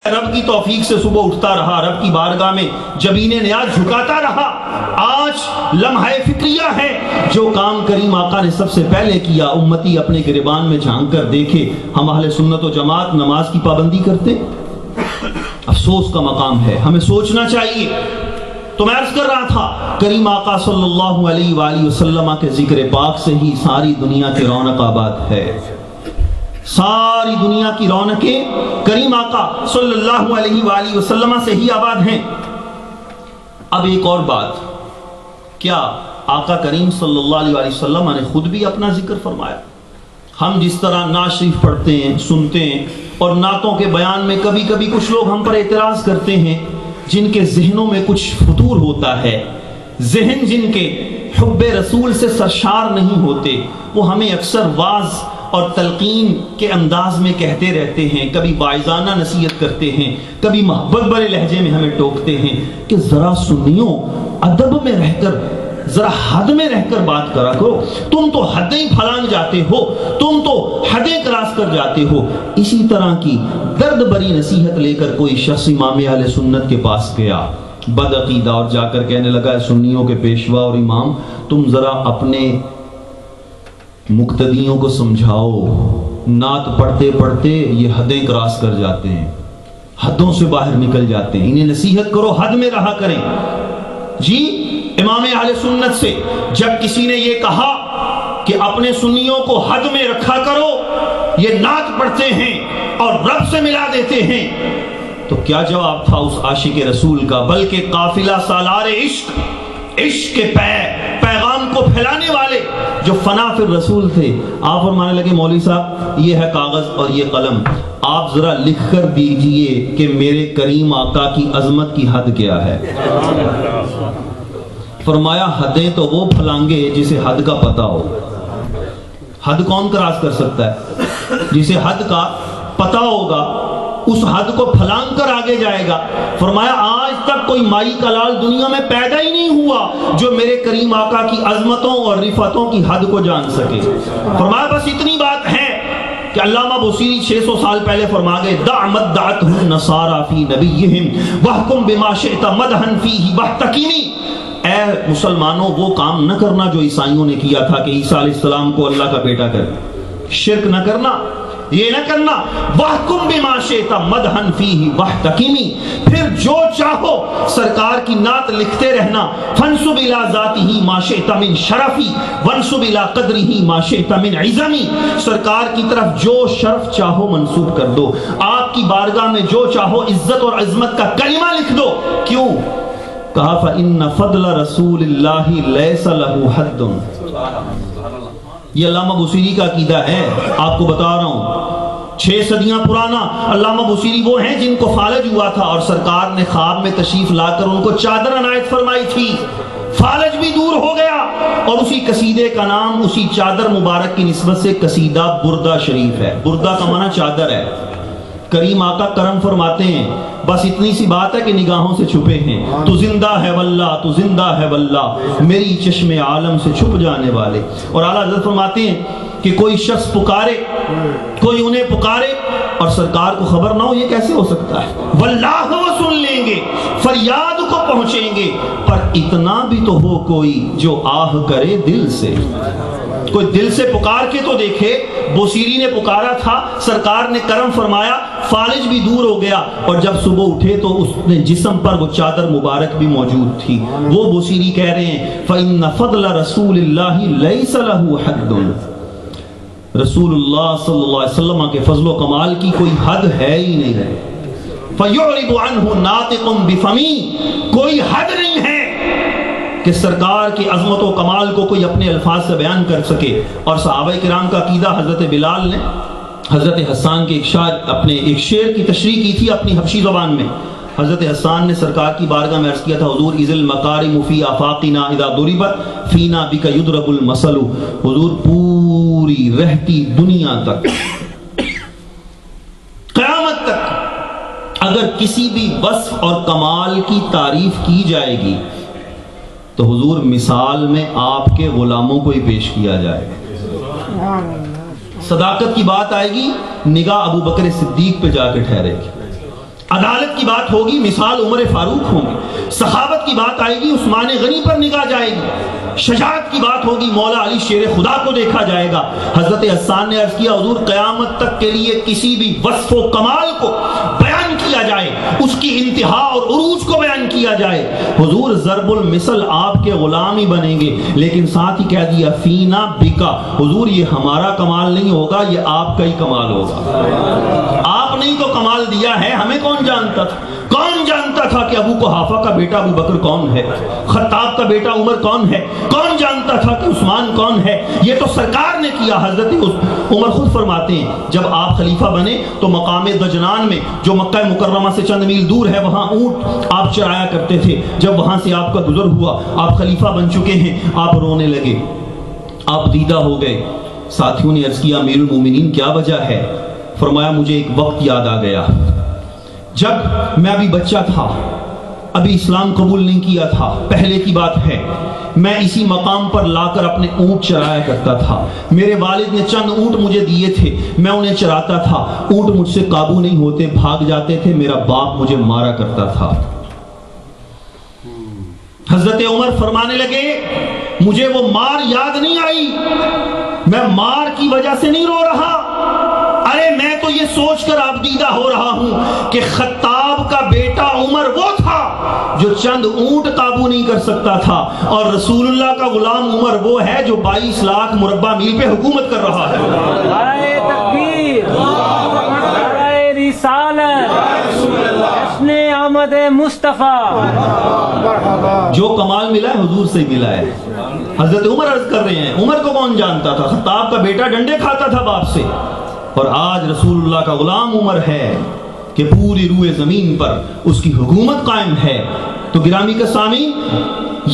رب کی توفیق سے صبح اٹھتا رہا، رب کی بارگاہ میں جبین نیاز جھکاتا رہا۔ آج لمحہ فکریہ ہے، جو کام کریم آقا نے سب سے پہلے کیا، امتی اپنے گریبان میں جھانک کر دیکھے، ہم اہل سنت و جماعت نماز کی پابندی کرتے؟ افسوس کا مقام ہے، ہمیں سوچنا چاہیے۔ تو میں عرض کر رہا تھا، کریم آقا صلی اللہ علیہ وآلہ وسلم کے ذکر پاک سے ہی ساری دنیا کی رونق آباد ہے، ساری دنیا کی رونقیں کریم آقا صلی اللہ علیہ وآلہ وسلم سے ہی آباد ہیں۔ اب ایک اور بات، کیا آقا کریم صلی اللہ علیہ وآلہ وسلم نے خود بھی اپنا ذکر فرمایا؟ ہم جس طرح نعت شریف پڑھتے ہیں، سنتے ہیں، اور نعتوں کے بیان میں کبھی کبھی کچھ لوگ ہم پر اعتراض کرتے ہیں، جن کے ذہنوں میں کچھ فطور ہوتا ہے، ذہن جن کے حب رسول سے سرشار نہیں ہوتے، وہ ہمیں اکثر واعظ اور تلقین کے انداز میں کہتے رہتے ہیں، کبھی واعظانہ نصیحت کرتے ہیں، کبھی محبت بھرے لہجے میں ہمیں ٹوکتے ہیں کہ ذرا سنیوں، ادب میں رہ کر، ذرا حد میں رہ کر بات کرا کرو، تم تو حدیں پھلانگ جاتے ہو، تم تو حدیں کراس کر جاتے ہو۔ اسی طرح کی درد بری نصیحت لے کر کوئی شخص امام اہل سنت کے پاس گیا، بدعقیدہ، اور جا کر کہنے لگا، سنیوں کے پیشوا اور امام، تم ذرا اپنے مقتدیوں کو سمجھاؤ، نعت پڑھتے پڑھتے یہ حدیں کراس کر جاتے ہیں، حدوں سے باہر نکل جاتے ہیں، انہیں نصیحت کرو، حد میں رہا کریں۔ جی امام اہل سنت سے جب کسی نے یہ کہا کہ اپنے سنیوں کو حد میں رکھا کرو، یہ نعت پڑھتے ہیں اور رب سے ملا دیتے ہیں، تو کیا جواب تھا اس عاشق رسول کا؟ بلکہ قافلہ سالار عشق، عشق کے پیغام کو پھیلانے والے جو فنا فی الرسول تھے، آپ فرمانے لگے، مولوی صاحب یہ ہے کاغذ اور یہ قلم، آپ ذرا لکھ کر دیجئے کہ میرے کریم آقا کی عظمت کی حد کیا ہے۔ فرمایا حدیں تو وہ پھلانگے جسے حد کا پتہ ہو۔ حد کون کراس کر سکتا ہے؟ جسے حد کا پتہ ہوگا، اس حد کو پھلانگ کر آگے جائے گا۔ فرمایا آج تک کوئی مائی کا لال دنیا میں پیدا ہی نہیں ہوا جو میرے کریم آقا کی عظمتوں اور رفعتوں کی حد کو جان سکے۔ فرمایا بس اتنی بات ہے کہ علامہ بوصیری 600 سال پہلے فرما گئے، دع مدعتہ النصارى فی نبیہم واحکم بما شئت مدحا فیہ واحتکمی۔ اے مسلمانوں، وہ کام نہ کرنا جو عیسائیوں نے کیا تھا کہ عیسیٰ علیہ السلام کو اللہ کا بیٹا کر، شرک نہ کرنا، یہ نہ کرنا، وَحْكُمْ بِمَا شِئْتَ مَدْحًا فِيهِ وَاحْتَكِمِ، پھر جو چاہو سرکار کی نعت لکھتے رہنا، فَانْسُبْ إِلَىٰ ذَاتِهِ مَا شِئْتَ مِنْ شَرَفِ وَانْسُبْ إِلَىٰ قَدْرِهِ مَا شِئْتَ مِنْ عِظَمِ، سرکار کی طرف جو شرف چاہو منسوب کر دو، آپ کی بارگاہ میں جو چاہو عزت اور عظمت کا کلمہ لکھ دو۔ کیوں؟ کہا فَإِنَّ فَضْلَ رَسُولِ اللَّهِ لَيْسَ لَهُ حَدٌّ۔ یہ علامہ بوصیری کا عقیدہ ہے، آپ کو بتا رہا ہوں، 6 صدیاں پرانا۔ علامہ بوصیری وہ ہیں جن کو فالج ہوا تھا اور سرکار نے خواب میں تشریف لا کر ان کو چادر عنایت فرمائی تھی، فالج بھی دور ہو گیا، اور اسی قصیدے کا نام اسی چادر مبارک کی نسبت سے قصیدہ بردہ شریف ہے۔ بردہ کا معنی چادر ہے۔ کریم آقا کرم فرماتے ہیں، بس اتنی سی بات ہے کہ نگاہوں سے چھپے ہیں، تو زندہ ہے واللہ، تو زندہ ہے واللہ، میری چشم عالم سے چھپ جانے والے۔ اور اعلیٰ حضرت فرماتے ہیں کہ کوئی شخص پکارے، کوئی انہیں پکارے اور سرکار کو خبر نہ ہو، یہ کیسے ہو سکتا ہے؟ واللہ وہ سن لیں گے، فریاد کو پہنچیں گے، پر اتنا بھی تو ہو کوئی جو آہ کرے دل سے، کوئی دل سے پکار کے تو دیکھے۔ بوصیری نے پکارا تھا، سرکار نے کرم فرمایا، فالج بھی دور ہو گیا، اور جب صبح اٹھے تو اس نے جسم پر وہ چادر مبارک بھی موجود تھی۔ وہ بوصیری کہہ رہے ہیں فَإِنَّ فَضْلَ رَسُولِ اللَّهِ لَيْسَ لَهُ حَدٌّ، رسول اللہ صلی اللہ علیہ وسلم کے فضل و کمال کی کوئی حد ہے ہی نہیں ہے۔ فَيُعْرِبُ عَنْهُ نَاطِقٌ بِفَمِهِ، کوئی حد نہیں ہے کہ سرکار کی عظمت و کمال کو کوئی اپنے الفاظ سے بیان کر سکے۔ اور صحابہ کرام کا عقیدہ، حضرت بلال نے حضرت حسان کے اپنے ایک شعر کی تشریح کی تھی اپنی حبشی زبان میں۔ حضرت حسان نے سرکار کی بارگاہ میں عرض کیا تھا، حضور اذ المکارم فی آفاقنا اذا ضربت فینا بک یضرب المثل، حضور پوری رہتی دنیا تک، قیامت تک اگر کسی بھی وصف اور کمال کی تعریف کی جائے گی تو حضور مثال میں آپ کے غلاموں کو ہی پیش کیا جائے گا۔ صداقت کی بات آئے گی، نگاہ ابو بکر صدیق پہ جا کے ٹھہرے گی۔ عدالت کی بات ہوگی مثال عمر فاروق ہوں گے، سخاوت کی بات آئے گی عثمان غنی پر نگاہ جائے گی، شجاعت کی بات ہوگی مولا علی شیر خدا کو دیکھا جائے گا۔ حضرت حسان نے عرض کیا حضور قیامت تک کے لیے کسی بھی وصف و کمال کو بیان کیا جائے، اس کی انتہا اور عروج کو بیان کیا جائے، حضور ضرب المثل آپ کے غلام ہی بنیں گے، لیکن ساتھ ہی کہہ دیا فینا بکا، حضور یہ ہمارا کمال نہیں ہوگا، یہ آپ کا ہی کمال ہوگا۔ آپ نے تو کمال دیا ہے، ہمیں کون جانتا تھا؟ کون جانتا تھا کہ ابو قحافہ کا بیٹا ابو بکر کون ہے، خطاب کا بیٹا عمر کون ہے، کون جانتا تھا کہ عثمان کون ہے؟ یہ تو سرکار نے کیا۔ حضرت عمر خود فرماتے ہیں جب آپ خلیفہ بنے تو مقام دجنان میں جو مکہ مکرمہ سے چند میل دور ہے وہاں اونٹ آپ چرایا کرتے تھے، جب وہاں سے آپ کا گزر ہوا، آپ خلیفہ بن چکے ہیں، آپ رونے لگے، آپ دیدہ ہو گئے۔ ساتھیوں نے عرض کیا امیر المومنین کیا وجہ ہے؟ فرمایا مجھے ایک وقت یاد آ گیا، جب میں ابھی بچہ تھا، ابھی اسلام قبول نہیں کیا تھا، پہلے کی بات ہے، میں اسی مقام پر لا کر اپنے اونٹ چرایا کرتا تھا، میرے والد نے چند اونٹ مجھے دیے تھے، میں انہیں چراتا تھا، اونٹ مجھ سے قابو نہیں ہوتے، بھاگ جاتے تھے، میرا باپ مجھے مارا کرتا تھا۔ حضرت عمر فرمانے لگے مجھے وہ مار یاد نہیں آئی، میں مار کی وجہ سے نہیں رو رہا، ارے میں تو یہ سوچ کر آبدیدہ ہو رہا ہوں کہ خطاب کا بیٹا عمر وہ تھا جو چند اونٹ قابو نہیں کر سکتا تھا، اور رسول اللہ کا غلام عمر وہ ہے جو 22 لاکھ مربع میل پہ حکومت کر رہا ہے۔ نعرہ تکبیر، نعرہ رسالت، جشن آمد مصطفیٰ۔ جو کمال ملا ہے حضور سے ملا ہے۔ حضرت عمر عرض کر رہے ہیں عمر کو کون جانتا تھا، خطاب کا بیٹا ڈنڈے کھاتا تھا باپ سے، اور آج رسول اللہ کا غلام عمر ہے کہ پوری روئے زمین پر اس کی حکومت قائم ہے۔ تو گرامی کے سامعین،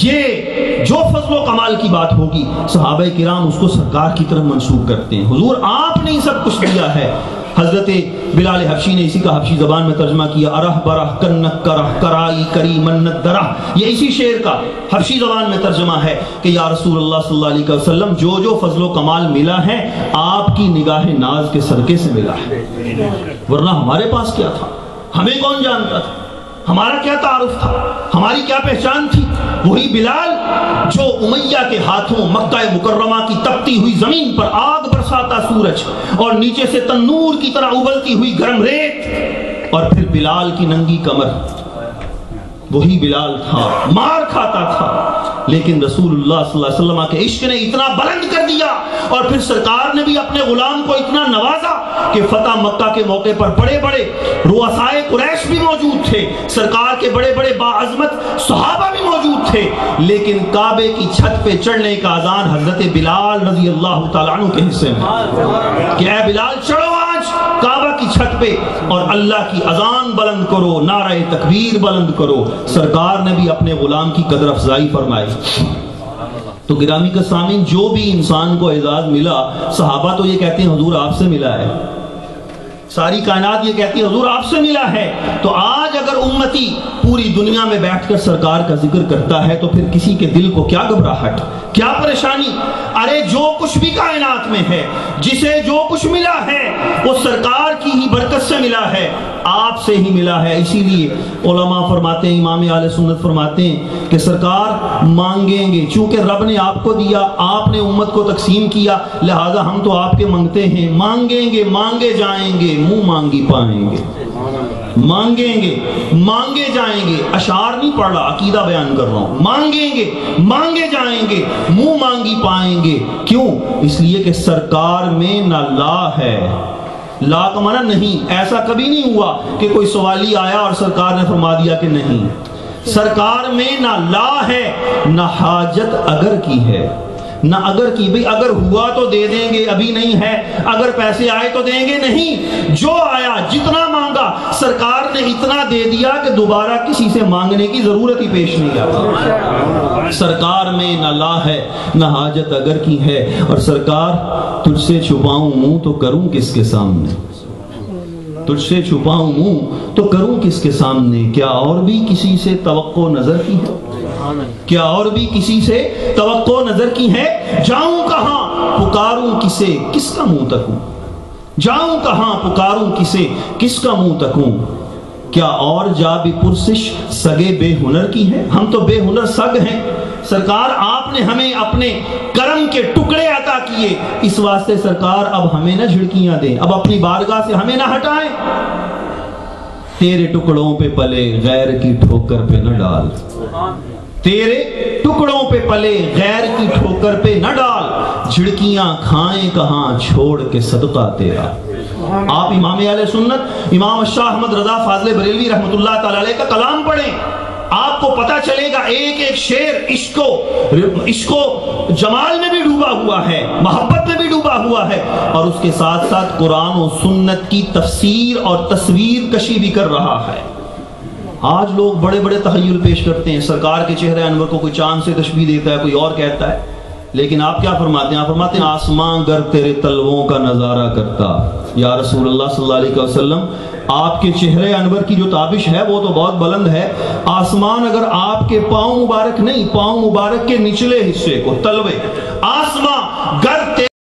یہ جو فضل و کمال کی بات ہوگی صحابہ کرام اس کو سرکار کی طرف منسوب کرتے ہیں، حضور آپ نے سب کچھ دیا ہے۔ حضرت بلال حبشی نے اسی کا حبشی زبان میں ترجمہ کیا، ارہ برہ کنک کرہ کرائی کری منت درہ، یہ اسی شعر کا حبشی زبان میں ترجمہ ہے کہ یا رسول اللہ صلی اللہ علیہ وسلم جو جو فضل و کمال ملا ہے آپ کی نگاہ ناز کے صدقے سے ملا ہے، ورنہ ہمارے پاس کیا تھا، ہمیں کون جانتا تھا، ہمارا کیا تعارف تھا، ہماری کیا پہچان تھی؟ وہی بلال جو امیہ کے ہاتھوں مکہ مکرمہ کی تپتی ہوئی زمین پر آگ برساتا سورج اور نیچے سے تنور کی طرح ابلتی ہوئی گرم ریت، اور پھر بلال کی ننگی کمر، وہی بلال تھا، مار کھاتا تھا، لیکن رسول اللہ صلی اللہ علیہ وسلم کے عشق نے اتنا بلند کر دیا، اور پھر سرکار نے بھی اپنے غلام کو اتنا نوازا کہ فتح مکہ کے موقع پر بڑے بڑے رؤسائے قریش بھی موجود تھے، سرکار کے بڑے بڑے باعظمت صحابہ بھی موجود تھے، لیکن کعبے کی چھت پہ چڑھنے کا اذان حضرت بلال رضی اللہ تعالیٰ عنہ کے حصے میں کہ اے بلال چڑھو آج کعبہ کی چھت پہ اور اللہ کی اذان بلند کرو، نعرہ تکبیر بلند کرو۔ سرکار نے بھی اپنے غلام کی قدر افزائی فرمائی۔ تو گرامی کے سامعین، جو بھی انسان کو اعزاز ملا، صحابہ تو یہ کہتے ہیں حضور آپ سے ملا ہے، ساری کائنات یہ کہتی ہے حضور آپ سے ملا ہے، تو آج اگر امتی پوری دنیا میں بیٹھ کر سرکار کا ذکر کرتا ہے تو پھر کسی کے دل کو کیا گھبراہٹ، کیا پریشانی؟ ارے جو کچھ بھی کائنات میں ہے، جسے جو کچھ ملا ہے وہ سرکار کی ہی برکت سے ملا ہے، آپ سے ہی ملا ہے۔ اسی لیے علماء فرماتے ہیں، امام اہل سنت فرماتے ہیں کہ سرکار مانگیں گے، چونکہ رب نے آپ کو دیا، آپ نے امت کو تقسیم کیا، لہٰذا ہم تو آپ کے منگتے ہیں، مانگیں گے مانگے جائیں گے، منہ مانگی پائیں گے، مانگیں گے مانگے جائیں گے، اشعار نہیں پڑھ رہا، عقیدہ بیان کر رہا ہوں، مانگیں گے مانگے جائیں گے، منہ مانگی پائیں گے۔ کیوں؟ اس لیے کہ سرکار میں نہ لا ہے، لا کا معنی نہیں، ایسا کبھی نہیں ہوا کہ کوئی سوالی آیا اور سرکار نے فرما دیا کہ نہیں، سرکار میں نہ لا ہے نہ حاجت اگر کی ہے، نہ اگر کی، بھئی اگر ہوا تو دے دیں گے، ابھی نہیں ہے، اگر پیسے آئے تو دیں گے، نہیں، جو آیا جتنا مانگا سرکار نے اتنا دے دیا کہ دوبارہ کسی سے مانگنے کی ضرورت ہی پیش نہیں آتی۔ سرکار میں نہ لا ہے نہ حاجت اگر کی ہے، اور سرکار تجھ سے چھپاؤں منہ تو کروں کس کے سامنے، تجھ سے چھپاؤں منہ تو کروں کس کے سامنے، کیا اور بھی کسی سے توقع نظر کی ہے، کیا اور بھی کسی سے توقع نظر کی ہے؟ جاؤں کہاں پکاروں کسے کس کا منہ تکوں، جاؤں کہاں پکاروں کسے کس کا منہ تکوں، کیا اور جا بھی پرسش سگے بے ہنر کی ہے؟ ہم تو بے ہنر سگ ہیں سرکار، آپ نے ہمیں اپنے کرم کے ٹکڑے عطا کیے، اس واسطے سرکار اب ہمیں نہ جھڑکیاں دیں، اب اپنی بارگاہ سے ہمیں نہ ہٹائیں۔ تیرے ٹکڑوں پہ پلے غیر کی ٹھوکر پہ نہ ڈال، تیرے ٹکڑوں پہ پلے غیر کی ٹھوکر پہ نہ ڈال، جھڑکیاں کھائیں کہاں چھوڑ کے صدقہ تیرا۔ آپ امام اہل سنت امام شاہ احمد رضا فاضل بریلوی رحمۃ اللہ تعالی علیہ کا کلام پڑھیں، آپ کو پتہ چلے گا ایک ایک شعر عشق و جمال میں بھی ڈوبا ہوا ہے، محبت میں بھی ڈوبا ہوا ہے، اور اس کے ساتھ ساتھ قرآن و سنت کی تفسیر اور تصویر کشی بھی کر رہا ہے۔ آج لوگ بڑے بڑے تخیل پیش کرتے ہیں، سرکار کے چہرے انور کو کوئی چاند سے تشبیہ دیتا ہے، کوئی اور کہتا ہے، لیکن آپ کیا فرماتے ہیں؟ آپ فرماتے ہیں آسمان گر تیرے تلووں کا نظارہ کرتا، یا رسول اللہ صلی اللہ علیہ وسلم آپ کے چہرے انور کی جو تابش ہے وہ تو بہت بلند ہے، آسمان اگر آپ کے پاؤں مبارک نہیں، پاؤں مبارک کے نچلے حصے کو، تلوے، آسمان گر